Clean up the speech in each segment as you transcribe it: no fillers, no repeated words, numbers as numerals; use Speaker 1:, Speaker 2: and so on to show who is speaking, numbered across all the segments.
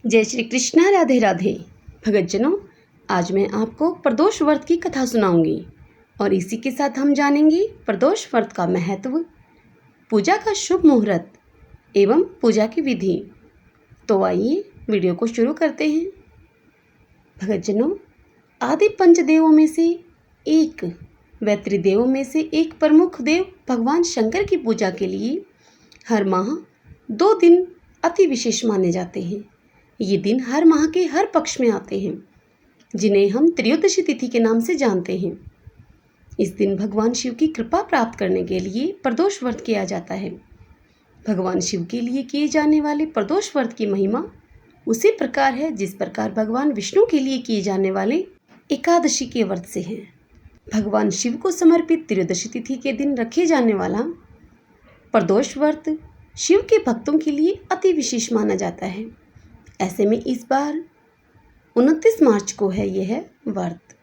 Speaker 1: जय श्री कृष्णा, राधे राधे। भगतजनों, आज मैं आपको प्रदोष व्रत की कथा सुनाऊंगी और इसी के साथ हम जानेंगे प्रदोष व्रत का महत्व, पूजा का शुभ मुहूर्त एवं पूजा की विधि। तो आइए वीडियो को शुरू करते हैं। भगतजनों, आदि पंचदेवों में से एक व त्रिदेवों में से एक प्रमुख देव भगवान शंकर की पूजा के लिए हर माह 2 दिन अति विशेष माने जाते हैं। ये दिन हर माह के हर पक्ष में आते हैं, जिन्हें हम त्रयोदशी तिथि के नाम से जानते हैं। इस दिन भगवान शिव की कृपा प्राप्त करने के लिए प्रदोष व्रत किया जाता है। भगवान शिव के लिए किए जाने वाले प्रदोष व्रत की महिमा उसी प्रकार है जिस प्रकार भगवान विष्णु के लिए किए जाने वाले एकादशी के व्रत से है। भगवान शिव को समर्पित त्रयोदशी तिथि के दिन रखे जाने वाला प्रदोष व्रत शिव के भक्तों के लिए अति विशेष माना जाता है। ऐसे में इस बार 29 मार्च को है यह व्रत।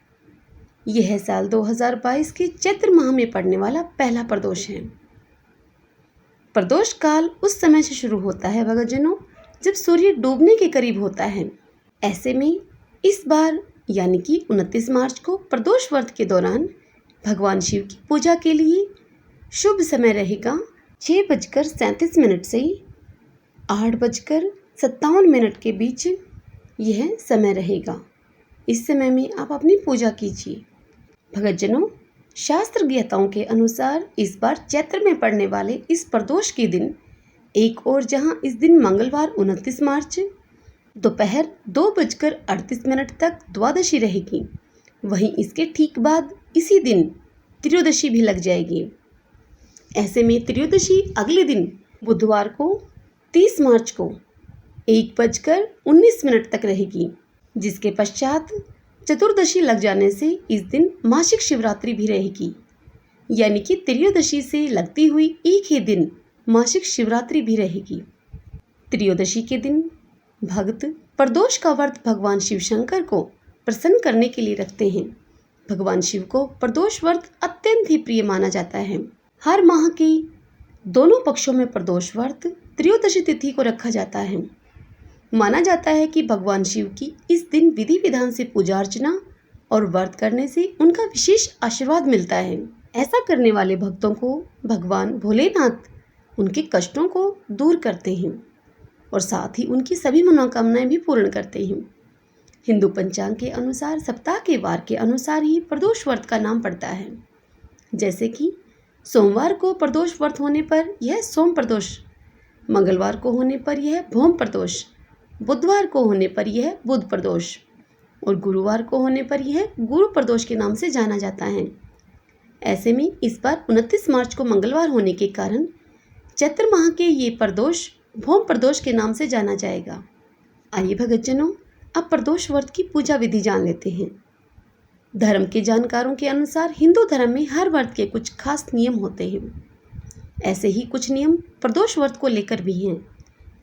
Speaker 1: यह साल 2022 के चैत्र माह में पड़ने वाला पहला प्रदोष है। प्रदोष काल उस समय से शुरू होता है भगतजनों, जब सूर्य डूबने के करीब होता है। ऐसे में इस बार यानी कि 29 मार्च को प्रदोष व्रत के दौरान भगवान शिव की पूजा के लिए शुभ समय रहेगा 6:37 से 8:57 के बीच यह समय रहेगा। इस समय में आप अपनी पूजा कीजिए। भगतजनों, शास्त्र ज्ञाताओं के अनुसार इस बार चैत्र में पड़ने वाले इस प्रदोष के दिन एक और जहां इस दिन मंगलवार 29 मार्च दोपहर 2:38 तक द्वादशी रहेगी, वहीं इसके ठीक बाद इसी दिन त्रयोदशी भी लग जाएगी। ऐसे में त्रयोदशी अगले दिन बुधवार को 30 मार्च को 1:19 तक रहेगी, जिसके पश्चात चतुर्दशी लग जाने से इस दिन मासिक शिवरात्रि भी रहेगी, यानी कि त्रयोदशी से लगती हुई एक ही दिन मासिक शिवरात्रि भी रहेगी। त्रयोदशी के दिन भक्त प्रदोष का व्रत भगवान शिव शंकर को प्रसन्न करने के लिए रखते हैं। भगवान शिव को प्रदोष व्रत अत्यंत ही प्रिय माना जाता है। हर माह के दोनों पक्षों में प्रदोष व्रत त्रयोदशी तिथि को रखा जाता है। माना जाता है कि भगवान शिव की इस दिन विधि विधान से पूजा अर्चना और व्रत करने से उनका विशेष आशीर्वाद मिलता है। ऐसा करने वाले भक्तों को भगवान भोलेनाथ उनके कष्टों को दूर करते हैं और साथ ही उनकी सभी मनोकामनाएं भी पूर्ण करते हैं। हिंदू पंचांग के अनुसार सप्ताह के वार के अनुसार ही प्रदोष व्रत का नाम पड़ता है। जैसे कि सोमवार को प्रदोष व्रत होने पर यह सोम प्रदोष, मंगलवार को होने पर यह भौम प्रदोष, बुधवार को होने पर यह बुध प्रदोष और गुरुवार को होने पर यह गुरु प्रदोष के नाम से जाना जाता है। ऐसे में इस बार 29 मार्च को मंगलवार होने के कारण चैत्र माह के ये प्रदोष भौम प्रदोष के नाम से जाना जाएगा। आइए भगतजनों, अब प्रदोष व्रत की पूजा विधि जान लेते हैं। धर्म के जानकारों के अनुसार हिंदू धर्म में हर व्रत के कुछ खास नियम होते हैं। ऐसे ही कुछ नियम प्रदोष व्रत को लेकर भी हैं।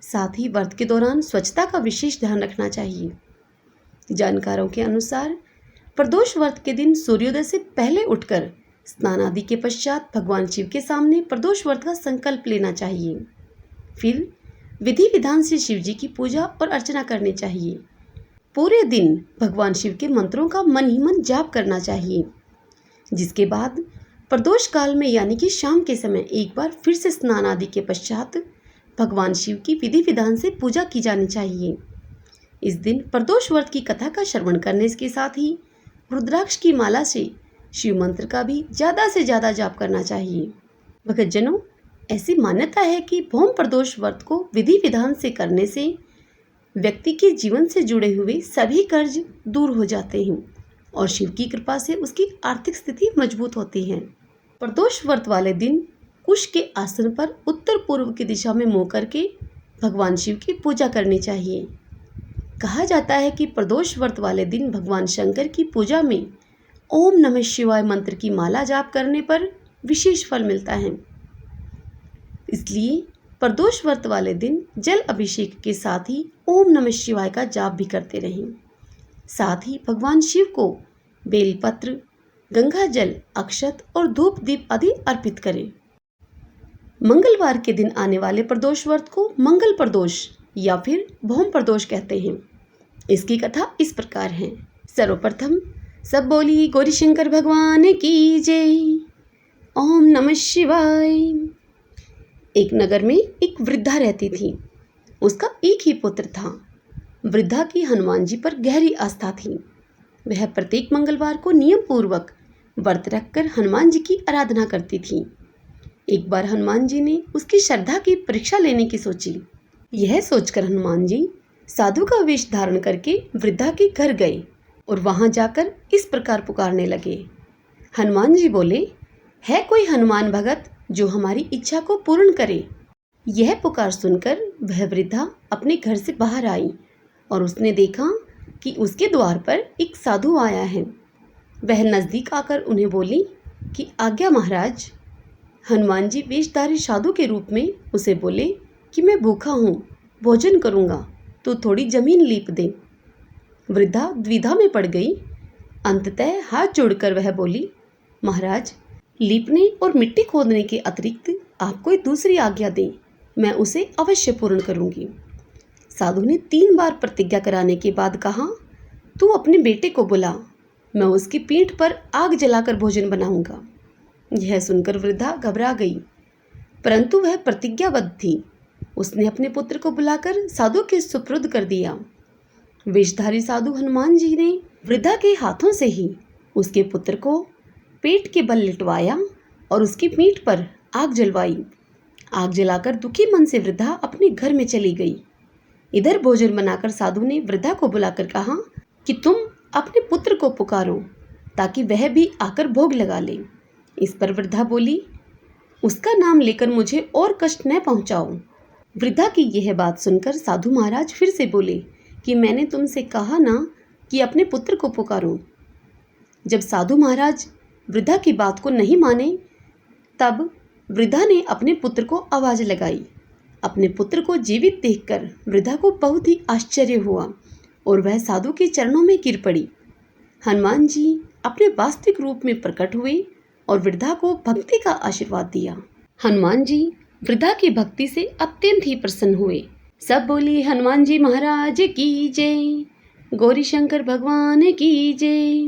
Speaker 1: साथ ही व्रत के दौरान स्वच्छता का विशेष ध्यान रखना चाहिए। जानकारों के अनुसार प्रदोष व्रत के दिन सूर्योदय से पहले उठकर स्नान आदि के पश्चात भगवान शिव के सामने प्रदोष व्रत का संकल्प लेना चाहिए। फिर विधि विधान से शिव जी की पूजा और अर्चना करनी चाहिए। पूरे दिन भगवान शिव के मंत्रों का मन ही मन जाप करना चाहिए। जिसके बाद प्रदोष काल में यानी कि शाम के समय एक बार फिर से स्नान आदि के पश्चात भगवान शिव की विधि विधान से पूजा की जानी चाहिए। इस दिन प्रदोष व्रत की कथा का श्रवण करने के साथ ही रुद्राक्ष की माला से शिव मंत्र का भी ज़्यादा से ज़्यादा जाप करना चाहिए। भगतजनों, ऐसी मान्यता है कि भौम प्रदोष व्रत को विधि विधान से करने से व्यक्ति के जीवन से जुड़े हुए सभी कर्ज दूर हो जाते हैं और शिव की कृपा से उसकी आर्थिक स्थिति मजबूत होती है। प्रदोष व्रत वाले दिन कुश के आसन पर उत्तर पूर्व की दिशा में मुँह करके भगवान शिव की पूजा करनी चाहिए। कहा जाता है कि प्रदोष व्रत वाले दिन भगवान शंकर की पूजा में ओम नमः शिवाय मंत्र की माला जाप करने पर विशेष फल मिलता है। इसलिए प्रदोष व्रत वाले दिन जल अभिषेक के साथ ही ओम नमः शिवाय का जाप भी करते रहें। साथ ही भगवान शिव को बेलपत्र, गंगा जल, अक्षत और धूप दीप आदि अर्पित करें। मंगलवार के दिन आने वाले प्रदोष व्रत को मंगल प्रदोष या फिर भौम प्रदोष कहते हैं। इसकी कथा इस प्रकार है। सर्वप्रथम सब बोली गौरी शंकर भगवान की जय। ओम नमः शिवाय। एक नगर में एक वृद्धा रहती थी। उसका एक ही पुत्र था। वृद्धा की हनुमान जी पर गहरी आस्था थी। वह प्रत्येक मंगलवार को नियम पूर्वक व्रत रखकर हनुमान जी की आराधना करती थी। एक बार हनुमान जी ने उसकी श्रद्धा की परीक्षा लेने की सोची। यह सोचकर हनुमान जी साधु का वेश धारण करके वृद्धा के घर गए और वहां जाकर इस प्रकार पुकारने लगे। हनुमान जी बोले, है कोई हनुमान भगत जो हमारी इच्छा को पूर्ण करे। यह पुकार सुनकर वह वृद्धा अपने घर से बाहर आई और उसने देखा कि उसके द्वार पर एक साधु आया है। वह नज़दीक आकर उन्हें बोली कि आज्ञा महाराज। हनुमान जी वेशधारी साधु के रूप में उसे बोले कि मैं भूखा हूँ, भोजन करूँगा, तो थोड़ी जमीन लीप दे। वृद्धा द्विधा में पड़ गई। अंततः हाथ जोड़कर वह बोली, महाराज, लीपने और मिट्टी खोदने के अतिरिक्त आप कोई दूसरी आज्ञा दें, मैं उसे अवश्य पूर्ण करूँगी। साधु ने 3 बार प्रतिज्ञा कराने के बाद कहा, तू अपने बेटे को बुला, मैं उसकी पीठ पर आग जलाकर भोजन बनाऊंगा। यह सुनकर वृद्धा घबरा गई, परंतु वह प्रतिज्ञाबद्ध थी। उसने अपने पुत्र को बुलाकर साधु के सुपुर्द कर दिया। वेशधारी साधु हनुमान जी ने वृद्धा के हाथों से ही उसके पुत्र को पेट के बल लिटवाया और उसकी पीठ पर आग जलवाई। आग जलाकर दुखी मन से वृद्धा अपने घर में चली गई। इधर भोजन बनाकर साधु ने वृद्धा को बुलाकर कहा कि तुम अपने पुत्र को पुकारो ताकि वह भी आकर भोग लगा ले। इस पर वृद्धा बोली, उसका नाम लेकर मुझे और कष्ट न पहुंचाओ। वृद्धा की यह बात सुनकर साधु महाराज फिर से बोले कि मैंने तुमसे कहा ना कि अपने पुत्र को पुकारो। जब साधु महाराज वृद्धा की बात को नहीं माने, तब वृद्धा ने अपने पुत्र को आवाज लगाई। अपने पुत्र को जीवित देखकर वृद्धा को बहुत ही आश्चर्य हुआ और वह साधु के चरणों में गिर पड़ी। हनुमान जी अपने वास्तविक रूप में प्रकट हुए और वृद्धा को भक्ति का आशीर्वाद दिया। हनुमान जी वृद्धा की भक्ति से अत्यंत ही प्रसन्न हुए। सब बोली हनुमान जी महाराज की जय, गौरी शंकर भगवान की जय।